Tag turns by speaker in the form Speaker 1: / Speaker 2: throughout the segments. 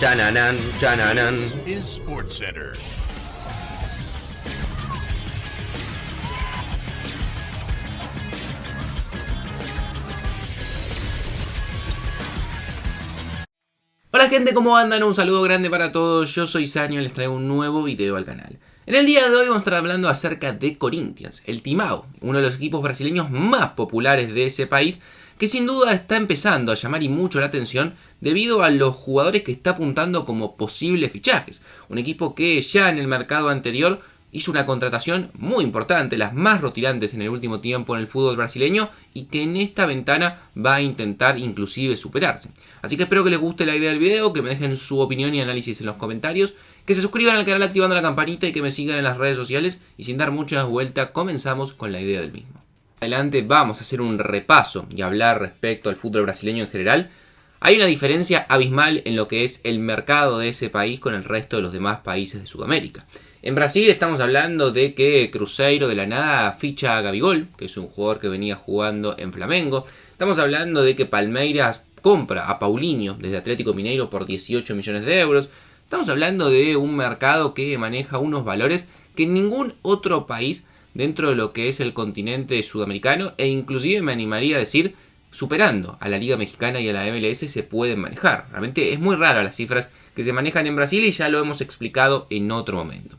Speaker 1: Chananan, chananan.
Speaker 2: Is SportsCenter.
Speaker 1: Hola gente, ¿cómo andan? Un saludo grande para todos, yo soy Sanio y les traigo un nuevo video al canal. En el día de hoy vamos a estar hablando acerca de Corinthians, el Timão, uno de los equipos brasileños más populares de ese país, que sin duda está empezando a llamar y mucho la atención debido a los jugadores que está apuntando como posibles fichajes. Un equipo que ya en el mercado anterior hizo una contratación muy importante, las más rotilantes en el último tiempo en el fútbol brasileño, y que en esta ventana va a intentar inclusive superarse. Así que espero que les guste la idea del video, que me dejen su opinión y análisis en los comentarios, que se suscriban al canal activando la campanita y que me sigan en las redes sociales. Y sin dar mucha vuelta, comenzamos con la idea del mismo. Adelante vamos a hacer un repaso y hablar respecto al fútbol brasileño en general. Hay una diferencia abismal en lo que es el mercado de ese país con el resto de los demás países de Sudamérica. En Brasil estamos hablando de que Cruzeiro de la nada ficha a Gabigol, que es un jugador que venía jugando en Flamengo. Estamos hablando de que Palmeiras compra a Paulinho desde Atlético Mineiro por 18 millones de euros. Estamos hablando de un mercado que maneja unos valores que ningún otro país dentro de lo que es el continente sudamericano, e inclusive me animaría a decir superando a la Liga Mexicana y a la MLS, se pueden manejar. Realmente es muy rara las cifras que se manejan en Brasil y ya lo hemos explicado en otro momento.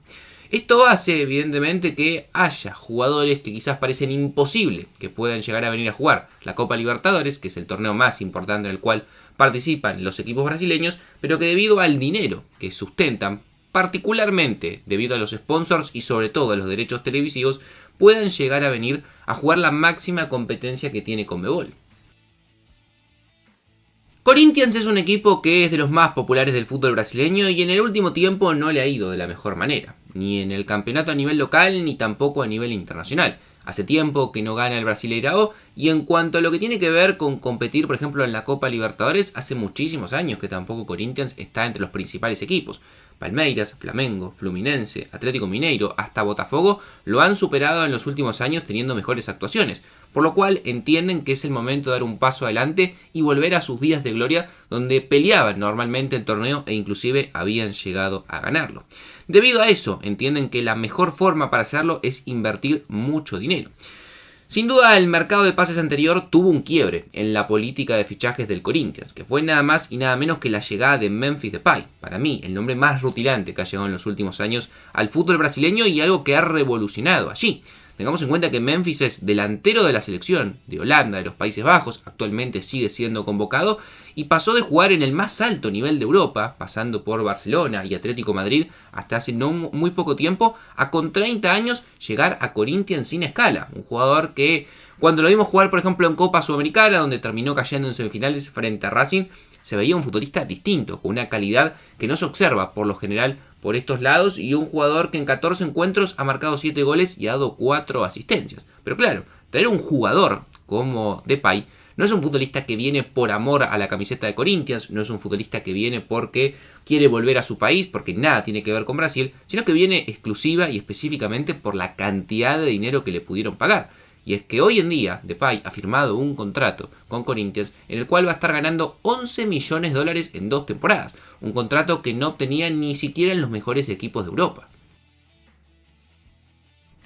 Speaker 1: Esto hace evidentemente que haya jugadores que quizás parecen imposible que puedan llegar a venir a jugar la Copa Libertadores, que es el torneo más importante en el cual participan los equipos brasileños, pero que debido al dinero que sustentan, particularmente debido a los sponsors y sobre todo a los derechos televisivos, puedan llegar a venir a jugar la máxima competencia que tiene Conmebol. Corinthians es un equipo que es de los más populares del fútbol brasileño y en el último tiempo no le ha ido de la mejor manera, ni en el campeonato a nivel local ni tampoco a nivel internacional. Hace tiempo que no gana el Brasileirão, y en cuanto a lo que tiene que ver con competir, por ejemplo, en la Copa Libertadores, hace muchísimos años que tampoco Corinthians está entre los principales equipos. Palmeiras, Flamengo, Fluminense, Atlético Mineiro, hasta Botafogo lo han superado en los últimos años teniendo mejores actuaciones, por lo cual entienden que es el momento de dar un paso adelante y volver a sus días de gloria donde peleaban normalmente el torneo e inclusive habían llegado a ganarlo. Debido a eso, entienden que la mejor forma para hacerlo es invertir mucho dinero. Sin duda, el mercado de pases anterior tuvo un quiebre en la política de fichajes del Corinthians, que fue nada más y nada menos que la llegada de Memphis Depay, para mí el nombre más rutilante que ha llegado en los últimos años al fútbol brasileño y algo que ha revolucionado allí. Tengamos en cuenta que Memphis es delantero de la selección de Holanda, de los Países Bajos, actualmente sigue siendo convocado y pasó de jugar en el más alto nivel de Europa, pasando por Barcelona y Atlético Madrid hasta hace no muy poco tiempo, a con 30 años llegar a Corinthians sin escala. Un jugador que cuando lo vimos jugar por ejemplo en Copa Sudamericana, donde terminó cayendo en semifinales frente a Racing, se veía un futbolista distinto, con una calidad que no se observa por lo general por estos lados, y un jugador que en 14 encuentros ha marcado 7 goles y ha dado 4 asistencias. Pero claro, traer un jugador como Depay no es un futbolista que viene por amor a la camiseta de Corinthians, no es un futbolista que viene porque quiere volver a su país, porque nada tiene que ver con Brasil, sino que viene exclusiva y específicamente por la cantidad de dinero que le pudieron pagar. Y es que hoy en día Depay ha firmado un contrato con Corinthians en el cual va a estar ganando 11 millones de dólares en 2 temporadas. Un contrato que no obtenía ni siquiera en los mejores equipos de Europa.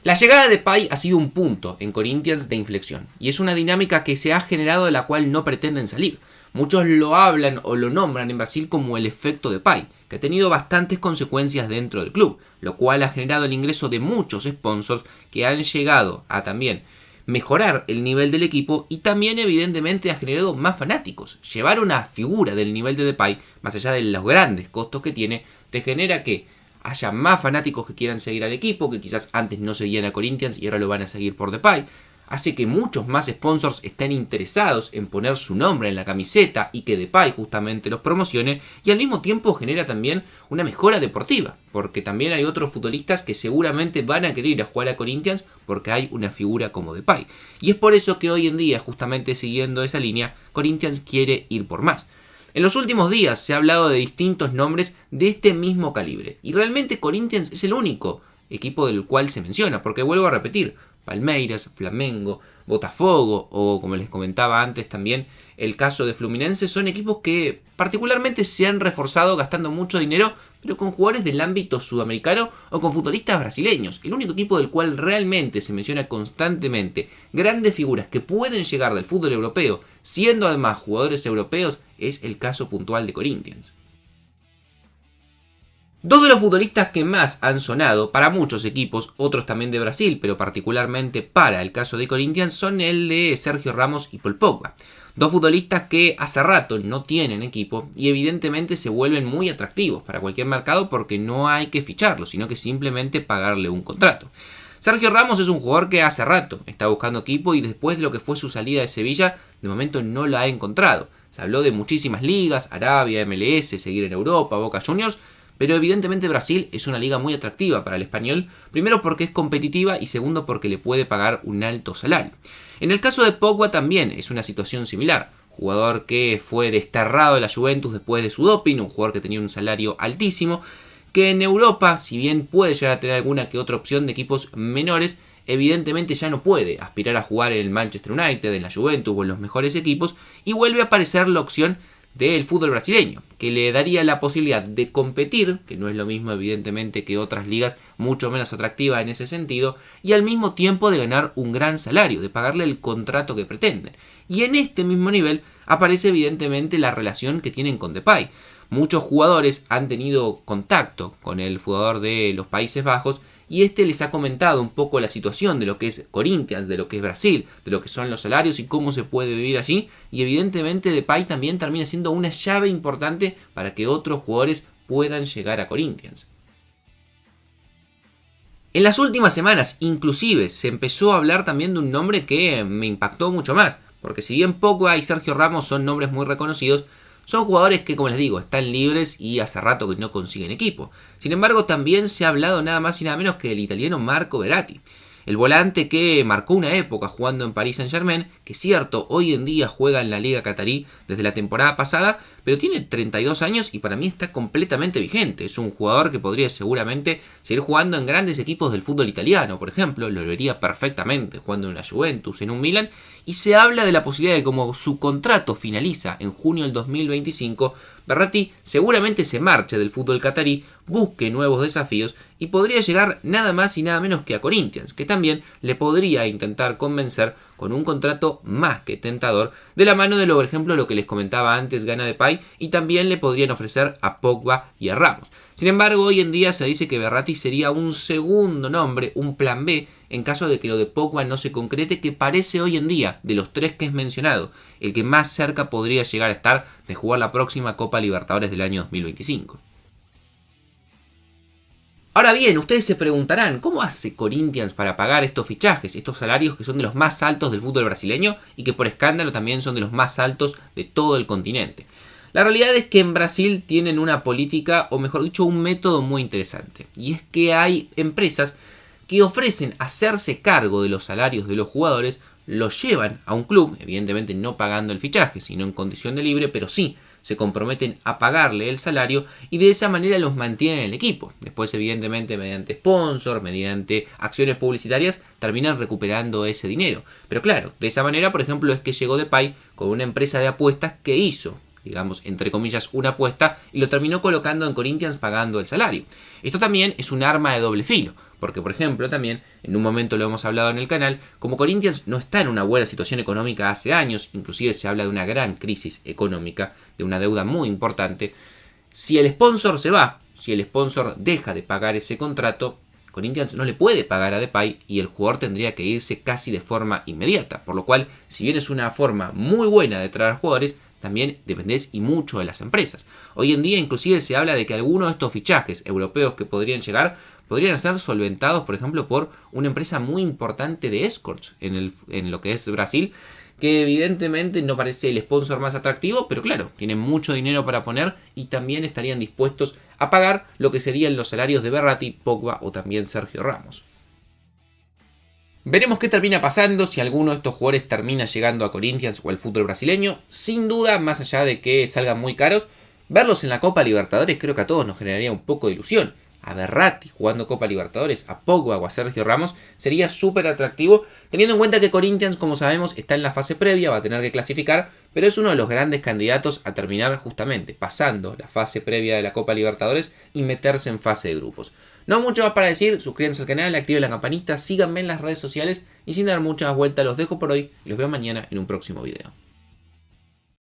Speaker 1: La llegada de Depay ha sido un punto en Corinthians de inflexión. Y es una dinámica que se ha generado de la cual no pretenden salir. Muchos lo hablan o lo nombran en Brasil como el efecto Depay, que ha tenido bastantes consecuencias dentro del club, lo cual ha generado el ingreso de muchos sponsors que han llegado a también mejorar el nivel del equipo y también evidentemente ha generado más fanáticos. Llevar una figura del nivel de Depay, más allá de los grandes costos que tiene, te genera que haya más fanáticos que quieran seguir al equipo, que quizás antes no seguían a Corinthians y ahora lo van a seguir por Depay. Hace que muchos más sponsors estén interesados en poner su nombre en la camiseta y que Depay justamente los promocione, y al mismo tiempo genera también una mejora deportiva, porque también hay otros futbolistas que seguramente van a querer ir a jugar a Corinthians porque hay una figura como Depay. Y es por eso que hoy en día, justamente siguiendo esa línea, Corinthians quiere ir por más. En los últimos días se ha hablado de distintos nombres de este mismo calibre, y realmente Corinthians es el único equipo del cual se menciona, porque vuelvo a repetir, Palmeiras, Flamengo, Botafogo o, como les comentaba antes también, el caso de Fluminense, son equipos que particularmente se han reforzado gastando mucho dinero, pero con jugadores del ámbito sudamericano o con futbolistas brasileños. El único equipo del cual realmente se menciona constantemente grandes figuras que pueden llegar del fútbol europeo, siendo además jugadores europeos, es el caso puntual de Corinthians. Dos de los futbolistas que más han sonado para muchos equipos, otros también de Brasil, pero particularmente para el caso de Corinthians, son el de Sergio Ramos y Paul Pogba. Dos futbolistas que hace rato no tienen equipo y evidentemente se vuelven muy atractivos para cualquier mercado porque no hay que ficharlos, sino que simplemente pagarle un contrato. Sergio Ramos es un jugador que hace rato está buscando equipo y después de lo que fue su salida de Sevilla, de momento no la ha encontrado. Se habló de muchísimas ligas, Arabia, MLS, seguir en Europa, Boca Juniors, pero evidentemente Brasil es una liga muy atractiva para el español, primero porque es competitiva y segundo porque le puede pagar un alto salario. En el caso de Pogba también es una situación similar. Jugador que fue desterrado de la Juventus después de su doping, un jugador que tenía un salario altísimo, que en Europa, si bien puede llegar a tener alguna que otra opción de equipos menores, evidentemente ya no puede aspirar a jugar en el Manchester United, en la Juventus o en los mejores equipos, y vuelve a aparecer la opción del fútbol brasileño, que le daría la posibilidad de competir, que no es lo mismo evidentemente que otras ligas mucho menos atractivas en ese sentido, y al mismo tiempo de ganar un gran salario, de pagarle el contrato que pretenden. Y en este mismo nivel aparece evidentemente la relación que tienen con Depay. Muchos jugadores han tenido contacto con el jugador de los Países Bajos y este les ha comentado un poco la situación de lo que es Corinthians, de lo que es Brasil, de lo que son los salarios y cómo se puede vivir allí. Y evidentemente Depay también termina siendo una llave importante para que otros jugadores puedan llegar a Corinthians. En las últimas semanas inclusive se empezó a hablar también de un nombre que me impactó mucho más, porque si bien Pogba y Sergio Ramos son nombres muy reconocidos, son jugadores que, como les digo, están libres y hace rato que no consiguen equipo. Sin embargo, también se ha hablado nada más y nada menos que del italiano Marco Verratti. El volante que marcó una época jugando en Paris Saint-Germain, que es cierto, hoy en día juega en la Liga Catarí desde la temporada pasada, pero tiene 32 años y para mí está completamente vigente. Es un jugador que podría seguramente seguir jugando en grandes equipos del fútbol italiano, por ejemplo, lo vería perfectamente jugando en la Juventus, en un Milan, y se habla de la posibilidad de como su contrato finaliza en junio del 2025, Verratti seguramente se marche del fútbol catarí, busque nuevos desafíos y podría llegar nada más y nada menos que a Corinthians, que también le podría intentar convencer con un contrato más que tentador, de la mano de por ejemplo lo que les comentaba antes Gana Depay, y también le podrían ofrecer a Pogba y a Ramos. Sin embargo, hoy en día se dice que Verratti sería un segundo nombre, un plan B, en caso de que lo de Pogba no se concrete, que parece hoy en día, de los tres que he mencionado, el que más cerca podría llegar a estar de jugar la próxima Copa Libertadores del año 2025. Ahora bien, ustedes se preguntarán, ¿cómo hace Corinthians para pagar estos fichajes, estos salarios que son de los más altos del fútbol brasileño y que por escándalo también son de los más altos de todo el continente? La realidad es que en Brasil tienen una política, o mejor dicho, un método muy interesante. Y es que hay empresas que ofrecen hacerse cargo de los salarios de los jugadores, los llevan a un club, evidentemente no pagando el fichaje, sino en condición de libre, pero sí se comprometen a pagarle el salario y de esa manera los mantienen en el equipo. Después, evidentemente, mediante sponsor, mediante acciones publicitarias, terminan recuperando ese dinero. Pero claro, de esa manera, por ejemplo, es que llegó Depay con una empresa de apuestas que hizo, digamos, entre comillas, una apuesta y lo terminó colocando en Corinthians pagando el salario. Esto también es un arma de doble filo, porque por ejemplo también, en un momento lo hemos hablado en el canal, como Corinthians no está en una buena situación económica hace años, inclusive se habla de una gran crisis económica, de una deuda muy importante, si el sponsor se va, si el sponsor deja de pagar ese contrato, Corinthians no le puede pagar a Depay y el jugador tendría que irse casi de forma inmediata, por lo cual, si bien es una forma muy buena de traer jugadores, también dependés y mucho de las empresas. Hoy en día inclusive se habla de que algunos de estos fichajes europeos que podrían llegar podrían ser solventados, por ejemplo, por una empresa muy importante de escorts en lo que es Brasil, que evidentemente no parece el sponsor más atractivo, pero claro, tienen mucho dinero para poner y también estarían dispuestos a pagar lo que serían los salarios de Verratti, Pogba o también Sergio Ramos. Veremos qué termina pasando, si alguno de estos jugadores termina llegando a Corinthians o al fútbol brasileño. Sin duda, más allá de que salgan muy caros, verlos en la Copa Libertadores creo que a todos nos generaría un poco de ilusión. a Berratti jugando Copa Libertadores, a Pogba o a Sergio Ramos, sería súper atractivo, teniendo en cuenta que Corinthians, como sabemos, está en la fase previa, va a tener que clasificar, pero es uno de los grandes candidatos a terminar justamente pasando la fase previa de la Copa Libertadores y meterse en fase de grupos. No mucho más para decir, suscríbanse al canal, activen la campanita, síganme en las redes sociales y sin dar muchas vueltas los dejo por hoy y los veo mañana en un próximo video.